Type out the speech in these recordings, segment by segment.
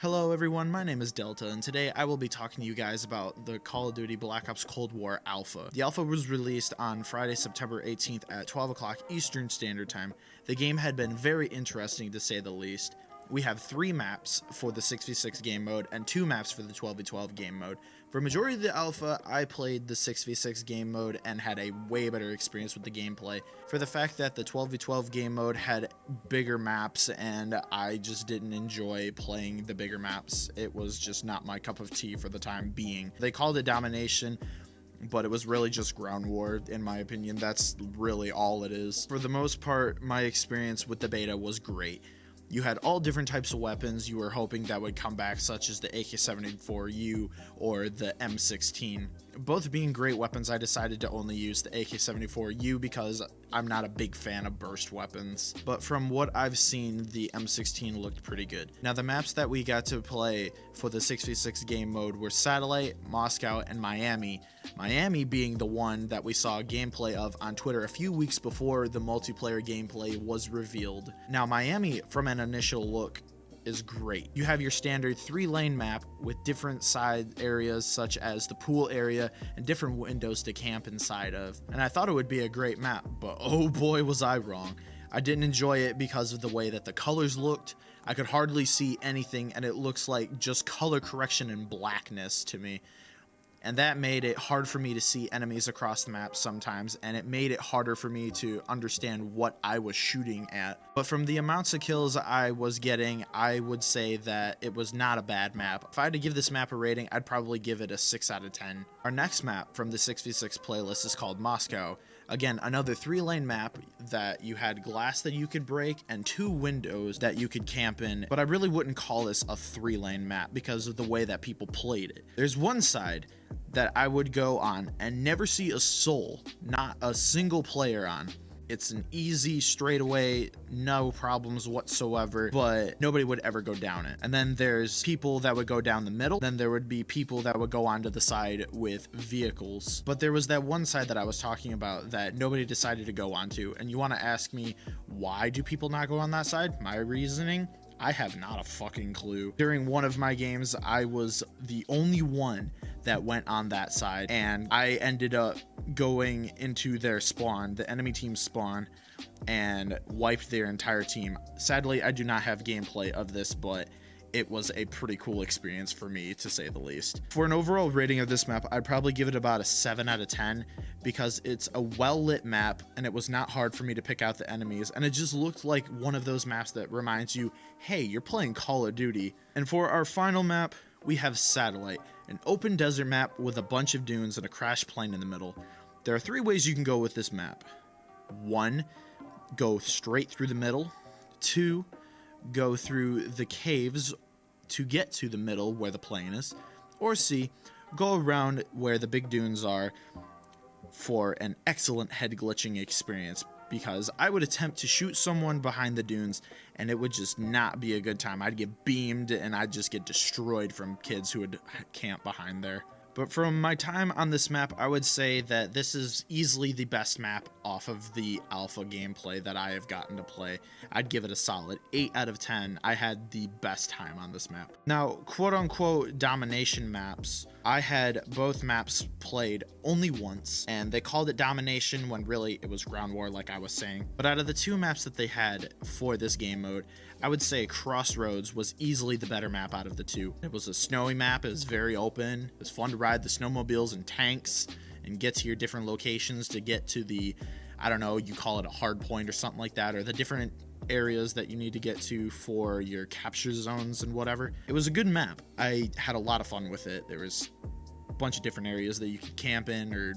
Hello everyone, my name is Delta, and today I will be talking to you guys about the Call of Duty Black Ops Cold War Alpha. The Alpha was released on Friday, September 18th at 12 o'clock Eastern Standard Time. The game had been very interesting to say the least. We have 3 maps for the 6v6 game mode and 2 maps for the 12v12 game mode. For a majority of the alpha, I played the 6v6 game mode and had a way better experience with the gameplay. For the fact that the 12v12 game mode had bigger maps and I just didn't enjoy playing the bigger maps. It was just not my cup of tea for the time being. They called it domination, but it was really just ground war, in my opinion. That's really all it is. For the most part, my experience with the beta was great. You had all different types of weapons you were hoping that would come back, such as the AK-74U or the M16. Both being great weapons, I decided to only use the AK-74U because I'm not a big fan of burst weapons. But from what I've seen, the M16 looked pretty good. Now, the maps that we got to play for the 6v6 game mode were Satellite, Moscow, and Miami. Miami being the one that we saw gameplay of on Twitter a few weeks before the multiplayer gameplay was revealed. Now, Miami, from an initial look, is great. You have your standard 3-lane map with different side areas such as the pool area and different windows to camp inside of. And I thought it would be a great map, but oh boy was I wrong. I didn't enjoy it because of the way that the colors looked. I could hardly see anything and it looks like just color correction and blackness to me. And that made it hard for me to see enemies across the map sometimes, and it made it harder for me to understand what I was shooting at. But from the amounts of kills I was getting, I would say that it was not a bad map. If I had to give this map a rating, I'd probably give it a 6 out of 10. Our next map from the 6v6 playlist is called Moscow. Again, another 3-lane map that you had glass that you could break and 2 windows that you could camp in, but I really wouldn't call this a 3-lane map because of the way that people played it. There's one side that I would go on and never see a soul, not a single player on. It's an easy, straightaway, no problems whatsoever, but nobody would ever go down it. And then there's people that would go down the middle. Then there would be people that would go onto the side with vehicles. But there was that one side that I was talking about that nobody decided to go onto. And you want to ask me, why do people not go on that side? My reasoning? I have not a fucking clue. During one of my games, I was the only one that went on that side, and I ended up going into their spawn, the enemy team's spawn, and wiped their entire team. Sadly, I do not have gameplay of this, but it was a pretty cool experience for me, to say the least. For an overall rating of this map, I'd probably give it about a 7 out of 10 because it's a well-lit map and it was not hard for me to pick out the enemies, and it just looked like one of those maps that reminds you, hey, you're playing Call of Duty. And for our final map, we have Satellite, an open desert map with a bunch of dunes and a crash plane in the middle. There are 3 ways you can go with this map. 1, go straight through the middle. 2, go through the caves to get to the middle where the plane is. Or C, go around where the big dunes are for an excellent head glitching experience, because I would attempt to shoot someone behind the dunes and it would just not be a good time. I'd get beamed and I'd just get destroyed from kids who would camp behind there. But from my time on this map, I would say that this is easily the best map off of the alpha gameplay that I have gotten to play. I'd give it a solid 8 out of 10. I had the best time on this map. Now, quote-unquote domination maps, I had both maps played only once, and they called it domination when really it was ground war, like I was saying. But out of the 2 maps that they had for this game mode, I would say Crossroads was easily the better map out of the 2. It was a snowy map, it was very open, it was fun to ride the snowmobiles and tanks and get to your different locations to get to the, I don't know, you call it a hard point or something like that, or the different areas that you need to get to for your capture zones and whatever. It was a good map. I had a lot of fun with it. There was a bunch of different areas that you could camp in or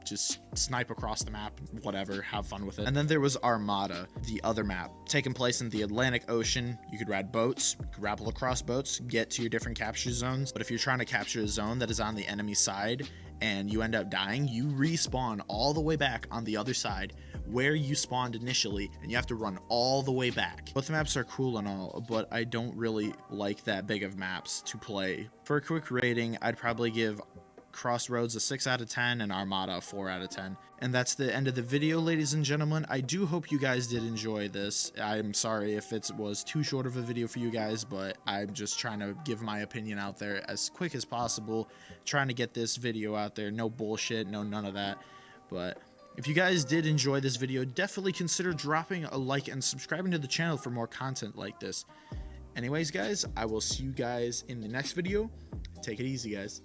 just snipe across the map, whatever, have fun with it. And then there was Armada, the other map, taking place in the Atlantic Ocean. You could ride boats, you could rappel across boats, get to your different capture zones. But if you're trying to capture a zone that is on the enemy side and you end up dying, you respawn all the way back on the other side where you spawned initially, and you have to run all the way back. Both maps are cool and all, but I don't really like that big of maps to play. For a quick rating, I'd probably give Crossroads a 6 out of 10, and Armada a 4 out of 10. And that's the end of the video, ladies and gentlemen. I do hope you guys did enjoy this. I'm sorry if it was too short of a video for you guys, but I'm just trying to give my opinion out there as quick as possible, trying to get this video out there. No bullshit, no none of that. But if you guys did enjoy this video, definitely consider dropping a like and subscribing to the channel for more content like this. Anyways, guys, I will see you guys in the next video. Take it easy, guys.